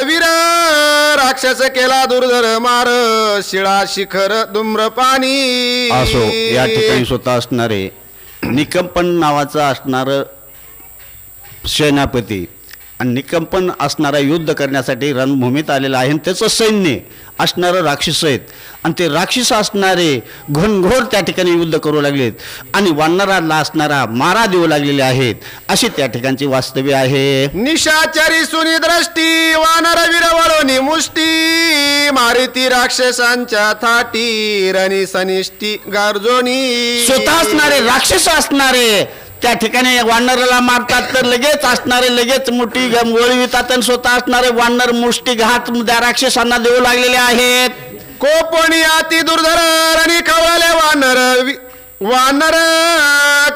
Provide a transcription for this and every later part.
वीर राक्षस केला दुर्धर मार शिळा शिखर धूम्रपानी असो या ठिकाणी स्वतः असणारे निकंपन नावाचं असणार सेनापती आणि निकंपन असणारा युद्ध करण्यासाठी रणभूमीत आलेला आहे आणि त्याचं सैन्य असणारं राक्षस आहेत आणि ते राक्षस असणारे घनघोर त्या ठिकाणी युद्ध करू लागलेत आणि वानराला असणारा मारा देऊ लागलेले आहेत अशी त्या ठिकाणची वास्तव्य आहे. निशाचरी सुनी दृष्टी वानर वीर वळोनी मुष्टी मारिती राक्षसांच्या थाटी रणी सनिष्ठी गार्जोनी. स्वतः असणारे राक्षस असणारे त्या ठिकाणी वानराला मारतात तर लगेच असणारे लगेच मुठी वळवितात आणि स्वतः असणारे वानर मुष्टी घात त्या राक्षसांना देऊ लागलेले आहेत. कोपणी अति दुर्धर रणी खवळले वानर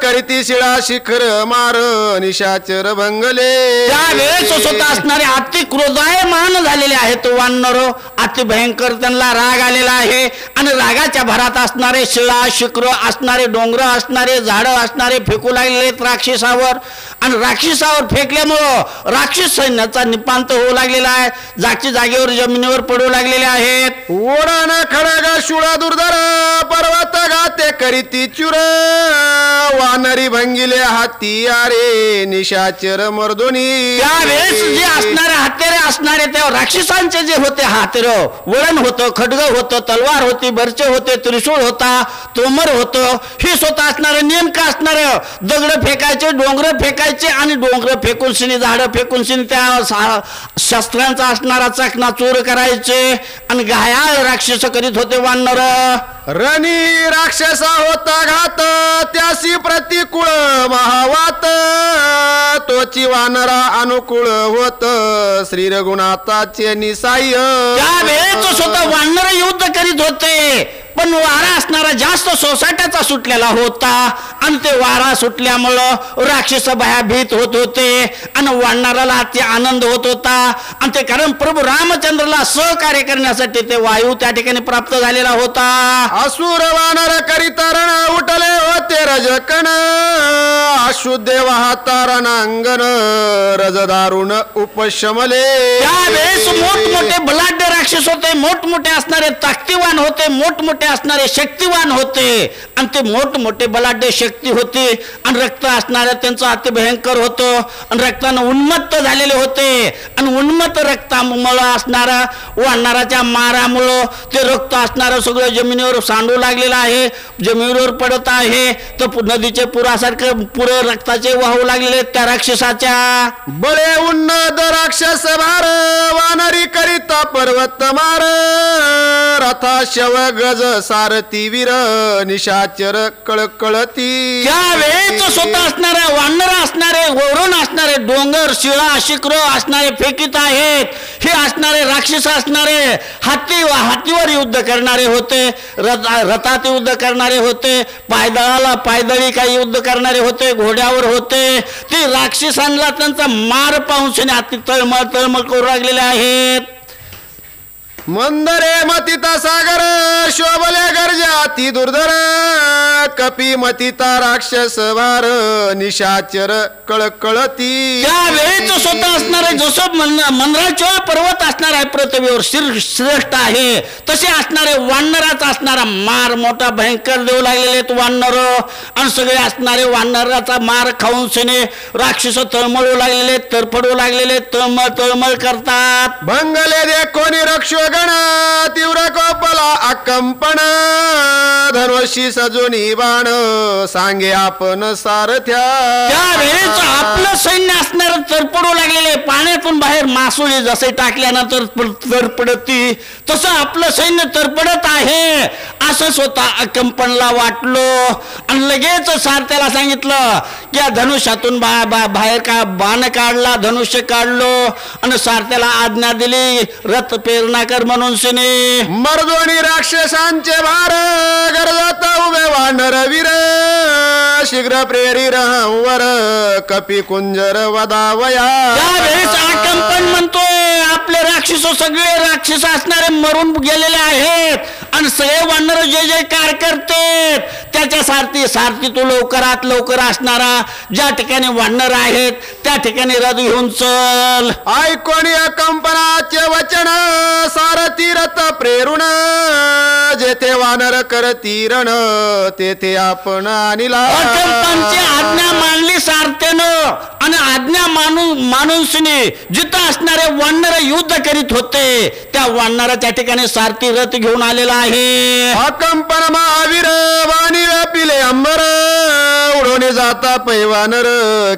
करीती शिळा शिखर मार निशाचर भंगले. त्यावेळेस स्वतः असणारे अति क्रोधायमान झालेले आहेत वानर अति भयंकर त्यांना राग आलेला आहे आणि रागाच्या भरात असणारे शिळा शिखर असणारे डोंगर असणारे झाडं असणारे फेकू लागलेले राक्षसावर आणि राक्षसावर फेकल्यामुळं राक्षस सैन्याचा निपांत होऊ लागलेला आहे. जागच्या जागेवर जमिनीवर पडू लागलेले आहेत. ओढान खडग शुळा दुर्धर पर्वत गाते करीती चुर वानरी भंगिले हत्यारे निशाचर मर्दोनी. त्यावेळेस जे असणारे हत्यारे असणारे त्या राक्षसांचे जे होते हत्यार वळण होतं खडग होतं तलवार होती बर्चे होते त्रिशूळ होता तोमर होतं हे स्वतः असणारे नेमकं असणारे दगड फेकायचे डोंगर फेकायचे आणि डोंगर फेकून शिनी झाडं फेकून शिनी त्या शस्त्रांचा असणारा चकनाचूर करायचे आणि घायाळ राक्षस करीत होते वानर. रणी राक्षसा होता घात त्यासी प्रतिकूळ महावात तोची वानरा अनुकूळ होत श्री रघुनाथाचे निसाय. त्यावेळेस स्वतः वानर युद्ध करीत होते पण वारा असणारा जास्त सोसाट्याचा सुटलेला होता आणि ते वारा सुटल्यामुळं राक्षस भयभीत होत होते आणि वानराला अति आनंद होत होता आणि ते कारण प्रभू रामचंद्रला सहकार्य करण्यासाठी ते वायू त्या ठिकाणी प्राप्त झालेला होता. असुर वानर करिता रण उठले होते रजकण अशुद्धे वाहता रणांगण रजदारुण उपशमले. त्यावेळेस मोठमोठे बलाढ्य राक्षस होते मोठमोठे असणारे ताकदीवान होते मोठमोठे असणारे शक्तिवान होते आणि ते मोठमोठे बलाढ्य शक्ती होती आणि रक्त असणारे त्यांचं अति भयंकर होतं आणि रक्तानं उन्मत्त झालेले होते आणि उन्मत्त रक्तामुळे असणारा वानराच्या मारामुळं ते रक्त असणारं सगळं जमिनीवर सांडू लागलेलं आहे जमिनीवर पडत आहे तर नदीचे पुरासारखं पुरं रक्ताचे वाहू लागलेले त्या राक्षसाच्या. बळे उन्नत राक्षस भार वानरी करिता पर्वत मार रथा शव गज सारथी वीर निशाचर कळकळती. त्यावेळेस स्वतः असणारे वानर असणारे वरून असणारे डोंगर शिळा शिखर असणारे फेकीत आहेत हे असणारे राक्षस असणारे हातीवर युद्ध करणारे होते रथात युद्ध करणारे होते पायदळी काही युद्ध करणारे होते घोड्यावर होते. ते राक्षसांना त्यांचा मार पाहून अति तळमळ करू लागलेले आहेत. मंदरे मतिता सागर शोभले गर्जा ती दुर्धर कपी मतिता राक्षस भार निशाचर कळकळती. त्यावेळेच स्वतः असणारे जसं मंदराच्या पर्वत असणार आहे पृथ्वीवर श्रेष्ठ आहे तसे असणारे वानराचा असणारा मार मोठा भयंकर देऊ लागलेले वानर आणि सगळे असणारे वानराचा मार खाऊन सने राक्षस तळमळू लागलेले तरफडू लागलेले तळमळ करतात. भंगले दे कोणी रक्षो तीव्र कोपला अकंपन धनुषी सजोनी बाण सांगे आपण सारथ्या. त्यावेळेस आपलं सैन्य असणार तरपडू लागलेले पाण्यातून बाहेर मासोळी जसे टाकल्यानंतर तरपडती तसं आपलं सैन्य तरपडत आहे असं स्वतः अकंपनला वाटलं आणि लगेच सारथ्याला सांगितलं की या धनुष्यातून बाहेर का बाण काढला धनुष्य काढलो आणि सारथ्याला आज्ञा दिली रथ प्रेरणा कर म्हणून शनी. मर्दोनी राक्षसांचे भार गरजात उभे वानर वीर शीघ्र प्रेरी रहवर कपी कुंजर वदावया. त्यावेळेस अकंपन म्हणतोय आपले राक्षस सगळे राक्षस असणारे मरून गेलेले आहेत आणि सगळे वानर जे जे कार करते त्याच्या सारथी तू लवकरात लवकर असणारा ज्या ठिकाणी वानर आहेत त्या ठिकाणी रथ घेऊन चल. ऐकोणी अकंपनाचे वचन सारथी रथ प्रेरुण जेथे वानर करतीरण तेथे आपण आणिला. अकंपनची आज्ञा मानली सारथ्यानं आणि आज्ञा माणूसने जिथं असणारे वानर युद्ध करीत होते त्या वानराच्या ठिकाणी सारथी रथ घेऊन आलेला आहे. अकंपन महावीर वाणी व्यापिले अंबर उडवणे जाता पैवानर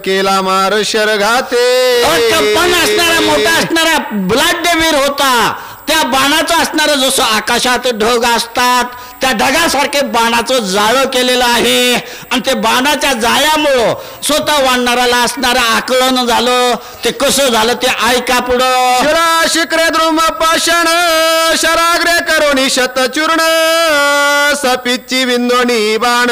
केला मार शरघाते. अकंपन असणारा मोठा असणारा बलाढ्यवीर होता. त्या बाणाचं असणारं जसं आकाशात ढग असतात त्या ढगासारखे बाणाचं जाळं केलेलं आहे आणि ते बाणाच्या जाळ्यामुळं स्वतः वानराला असणारं आकलन झालं. ते कसं झालं ते ऐका पुढं. शिरा शिखरे द्रुम पाषाण शराग्रे करोनी शतचूर्ण सपीची विंदोनी बाण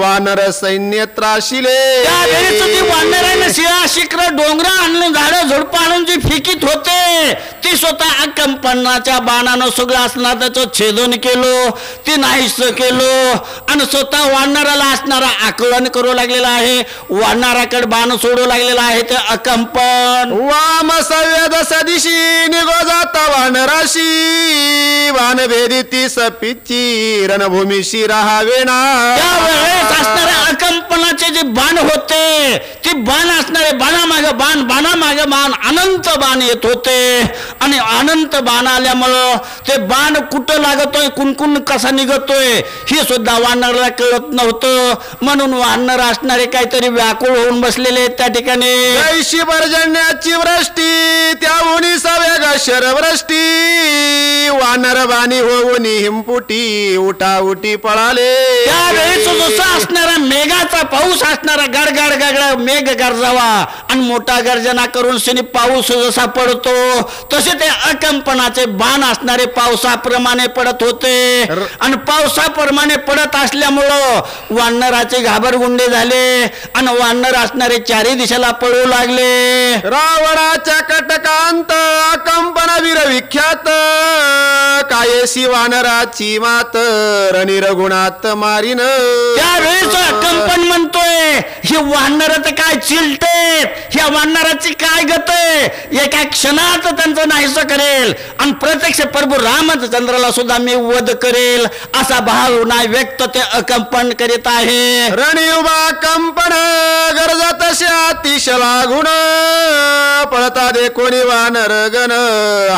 वानर सैन्य त्राशिले. त्यावेळेस ती वानराने शिळा शिखर डोंगर आणून झाडं झुडपं आणून जी फिकीत होते ती स्वतः अकंपनाच्या बाणानं सगळं असणार त्याचं छेदन केलं ती नाहीस केलं आणि स्वतः वानराला असणारा आकलन करू लागलेला आहे. वानराकडे बाण सोडू लागलेला आहे ते अकंपन. वाम संवेद सदिशी निघो जाता वानराशी वानभेदी ती सपीची रणभूमीशी राहावेना. त्यावेळेस असणाऱ्या अकंपनाचे जे बाण होते ती बाण असणारे बाणामागे बाण अनंत बाण येत होते आणि अनंत बाण आल्यामुळं ते बाण कुठं लागतोय कुणकुण कसा निघतोय हे सुद्धा वानराला कळत नव्हतं. म्हणून वानर असणारे काहीतरी व्याकुळ होऊन बसलेले त्या ठिकाणी. जैशी पर्जन्याची वृष्टी त्याहून सवेग शरवृष्टी वानर बाणी होऊन हिमपुटी उठाउटी पळाले. त्यावेळेस जसं असणारा मेघाचा पाऊस असणारा गडगड गडगड मेघ गरजावा आणि मोठा गर्जना करून शनी पाऊस जसा पडतो तसे ते अकंपनाचे बाण असणारे पावसाप्रमाणे पडत होते आणि पावसाप्रमाणे पडत असल्यामुळं वानराचे घाबरगुंडे झाले आणि वानर असणारे चारी दिशेला पळू लागले. रावणाच्या कटकांत अकंपन वीर विख्यात कायेशी वानराची मात रणिरगुणात मारीन. त्यावेळेस अकंपन म्हणतोय हे वानर तर काय चिलते ह्या वानराची काय गत एका क्षणात त्यांचं नाहीसं करेल आणि प्रत्यक्ष प्रभू रामचंद्राला सुद्धा मी वध करेल असा भावना व्यक्त ते अकंपन करीत आहे. रणियुबा कंपन गरजा तशा अतिश लागुण पळता दे कोणी वानर गण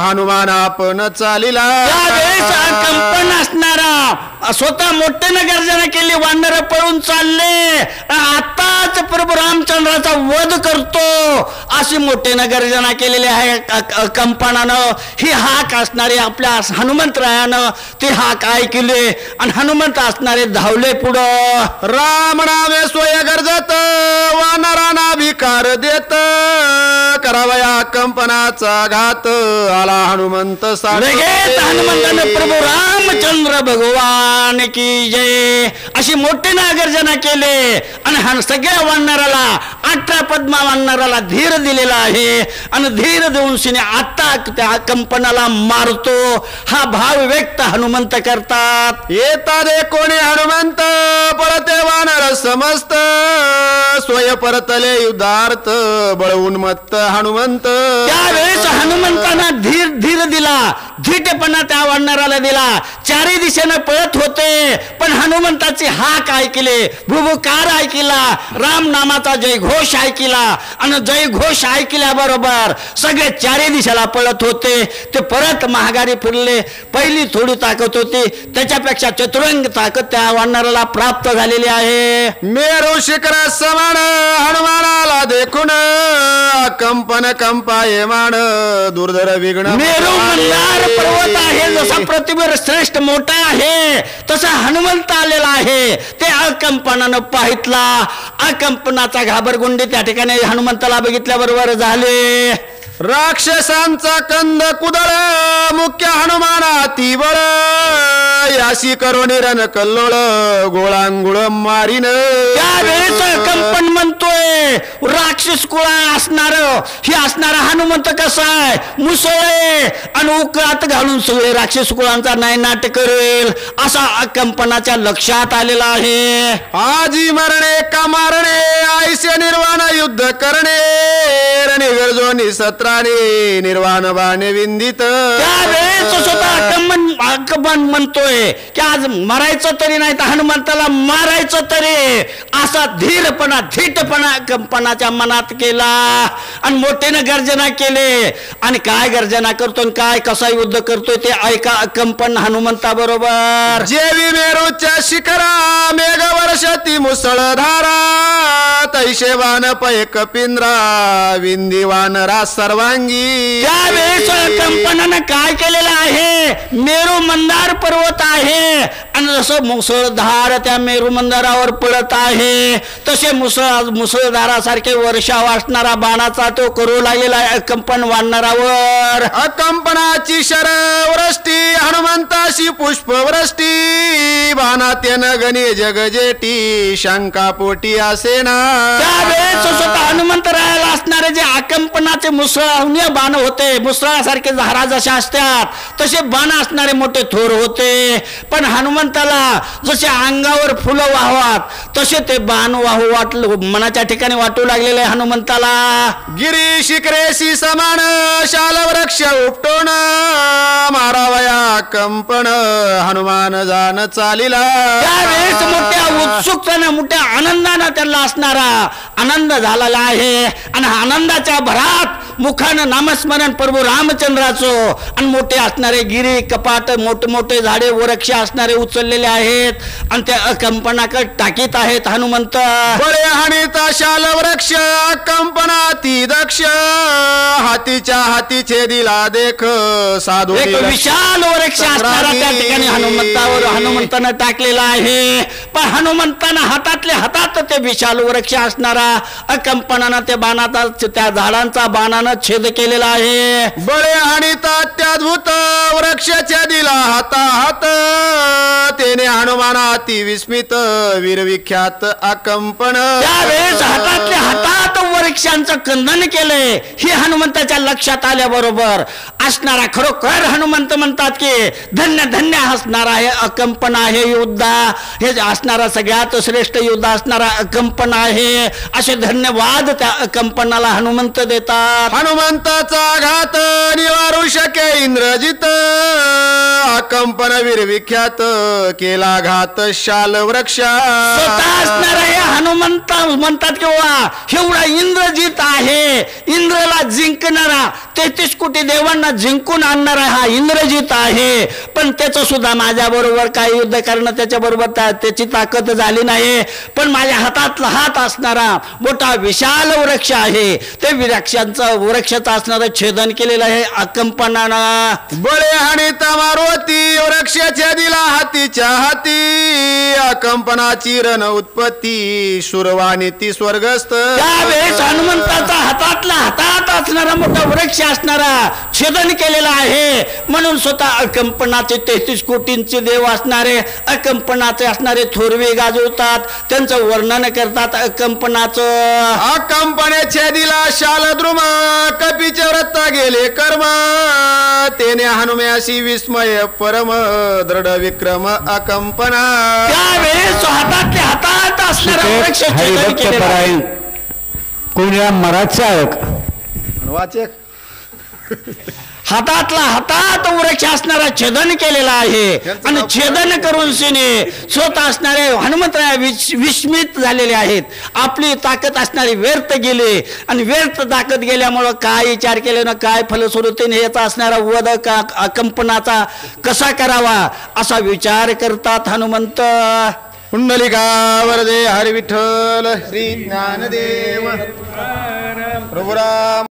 हनुमान आपण चालिला. त्यावेळेस अकंपन असणारा स्वतः मोठ्यानं गर्जना केली वानर पळून चालले आताच प्रभू रामचंद्राचा वध करतो अशी मोठ्यानं गर्जना केलेली आहे अकंपनानं. ही हाक असणारे आपल्या हनुमंतरायानं ती हाक ऐकली आणि हनुमंत असणारे धावले पुढं. राम नामे सोय गरजत वानरांना भिकार देत करावया कंपनाचा घात आला हनुमंत लगेच हनुमंतानं प्रभू रामचंद्र भगवान की जय अशी मोठीनं गर्जना केले आणि सगळ्या वानराला 18 पद्मा वानराला धीर दिलेला आहे आणि धीर देऊन शिने आता त्या कंपनाला मारतो हा भाव व्यक्त हनुमंत करतात. येता दे कोणी हनुमंत पळते वानर समस्त स्वय परतले युद्धार्थ बळवून मत्त हनुमंत. त्यावेळेस हनुमंतांना धीर दिला धीटपणा त्या वानराला दिला. चारी दिशेनं पळत होते पण हनुमंताची हाक ऐकले भुभुकार ऐकला राम नामाचा जय घोष ऐकला आणि जय घोष ऐकल्याबरोबर सगळे चारी दिशेला पळत होते. ते परत महागारी फिरले. पहिली थोडी ताकद होती त्याच्यापेक्षा चतुरंग ताकद त्या वानराला प्राप्त झालेली आहे. मेरू शिखर समान हनुमानाला देखून कंपन कंपाये मान दुर्धर विघ्न. मेरू मल्हार पर्वत आहे जसा पृथ्वीवर श्रेष्ठ मोठा आहे तसा हनुमंत आलेला आहे. ते अकंपनानं पाहितला. अकंपनाचा घाबरगुंडी त्या ठिकाणी हनुमंताला बघितल्याबरोबर झाले. राक्षसांचा कंद कुदळ मुख्य हनुमाना ती बळ याशी करोनी रण कल्लोळ गोळांगुळ मारीन. त्यावेळेस कंपन म्हणतोय राक्षस कुळा असणार हे असणारा हनुमंत कसा आहे, मुसळे आणि उकळात घालून सगळे राक्षस कुळांचा नायनाट करेल असा कंपनाच्या लक्षात आलेला आहे. आजी मरणे का मारणे आयसे निर्वाण युद्ध करणे रणी गरजोनी सत्राने निर्वाण बाणे विंदित. त्यावेळेस स्वतः कंपन म्हणतोय की आज मरायचं तरी नाही तर हनुमंताला मारायचं तरी असा धीरपणा धीटपणा कंपनाच्या मनात केला आणि मोठ्याने गर्जना केले. आणि काय गर्जना करतोय काय कसा युद्ध करतोय ते ऐका कंपन हनुमंता बरोबर. जेवी मेरूच्या शिखरा मेघ वर्षती मुसळधारा तैशे वान पै कपिंद्रा विंदी वानरा सर्वांगी. त्यावेळेस कंपनानं काय केलेलं आहे, मेरू मंदार पर्वत आहे आणि जसं मुसळधार त्या मेरू मंदारावर पडत आहे तसे मुसळधारासारखे वर्षा वाचणारा बाणाचा तो करू लागलेला आहे कंपन वाढणारावर. कंपनाची शरवृष्टी हनुमंताशी पुष्पवृष्टी बाणात्यन गणी जगजेटी शंका पोटी असेना. त्यावेळेस स्वतः हनुमंत राहायला असणारे जे आकंपनाचे मुसळाहून बाण होते, मुसळासारखे झारा जशा असतात तसे बाण असणारे मोठे थोर होते. पण हनुमंताला जसे अंगावर फुलं वाहवात तसे ते बाण वाहू मनाच्या ठिकाणी वाटू लागलेले हनुमंताला. गिरी शिखरेशी समान शाल वृक्ष उपटोन मारावया कंपन हनुमान जान चालिला. त्यावेळेस मोठ्या उत्सुकतेने मोठ्या आनंदाने त्यांना असणारा आनंद झालेला आहे आणि आनंदाच्या भरात मुखानं नामस्मरण प्रभू रामचंद्राचं आणि मोठे असणारे गिरी कपाट मोठमोठे झाडे वृक्ष असणारे उचललेले आहेत आणि त्या कंपनाकडे टाकीत आहेत हनुमंत. बळे हाणीता शाल वृक्ष कंपना ती दक्ष हातीच्या हाती छेदिला देख साधू. एक विशाल वृक्ष असणारा त्या ठिकाणी हनुमंतानं टाकलेला आहे. पण हनुमंतानं हातातल्या हातात ते विशाल वृक्ष असणारा कंपनानं त्या बाणाचा त्या झाडांचा बाणानं छेद केलेला आहे. बळे हाणीता अत्याद्भुत वृक्ष छेदिला हाता हात तेने हनुमाना ती विस्मित वीरविख्यात अकंपन. त्यावेळेस हातातल्या हातात वृक्षांचं खंदन केलंय हे हनुमंताच्या लक्षात आल्याबरोबर असणारा खरोखर हनुमंत म्हणतात की धन्य धन्य असणारा हे अकंपन आहे युद्ध, हे असणारा सगळ्यात श्रेष्ठ युद्ध असणारा अकंपन आहे असे धन्यवाद त्या अकंपनाला हनुमंत देतात. हनुमंताचा घात निवारू शके इंद्रजित अकंपन वीरविख्यात केला घात शाल वृक्ष. स्वतः असणारा हे हनुमंत म्हणतात किंवा एवढा इंद्रजित आहे, इंद्रला जिंकणारा 33 कोटी देवांना जिंकून आणणारा हा इंद्रजित आहे. पण त्याचं सुद्धा माझ्या बरोबर काय युद्ध करणं त्याच्या बरोबर त्याची ताकद झाली नाही. पण माझ्या हातातला हात असणारा मोठा विशाल वृक्ष आहे ते वृक्षाचं असणारं छेदन केलेलं आहे अकंपनानं. बळे हाणीता मारुती वृक्ष छेदिला हातीच्या हाती अकंपनाची रण उत्पत्ती सुरवाणी ती स्वर्गस्थ. त्यावेळेस हनुमंताचा हातातला हातात असणारा मोठा वृक्ष असणारा छेदन केलेला आहे. म्हणून स्वतः अकंपनाचे 33 कोटींचे देव असणारे अकंपनाचे असणारे थोरवे गाजवतात, त्यांचं वर्णन करतात अकंपनाचं. अकंपने छेदिला शालद्रुम कपीचे व्रत गेले कर्म तेने हनुम्याशी विस्मय परम दृढ विक्रम अकंपना. त्यावेळेस हातातल्या हातात असणारा वृक्ष छेदन केलेला आहे. कोणा मराठचा वाचक हातातला हातात वृक्ष असणारा छेदन केलेला आहे आणि छेदन करून स्वतः असणारे हनुमंतराय विस्मित झालेले आहेत. आपली ताकद असणारी व्यर्थ गेली आणि व्यर्थ ताकद गेल्यामुळं काय विचार केले ना काय फलश्रुतीने याचा असणारा वध अकंपनाचा कसा करावा असा विचार करतात हनुमंत. पुंडलिका वरदे हरी विठ्ठल श्री ज्ञानदेव प्रभुराम.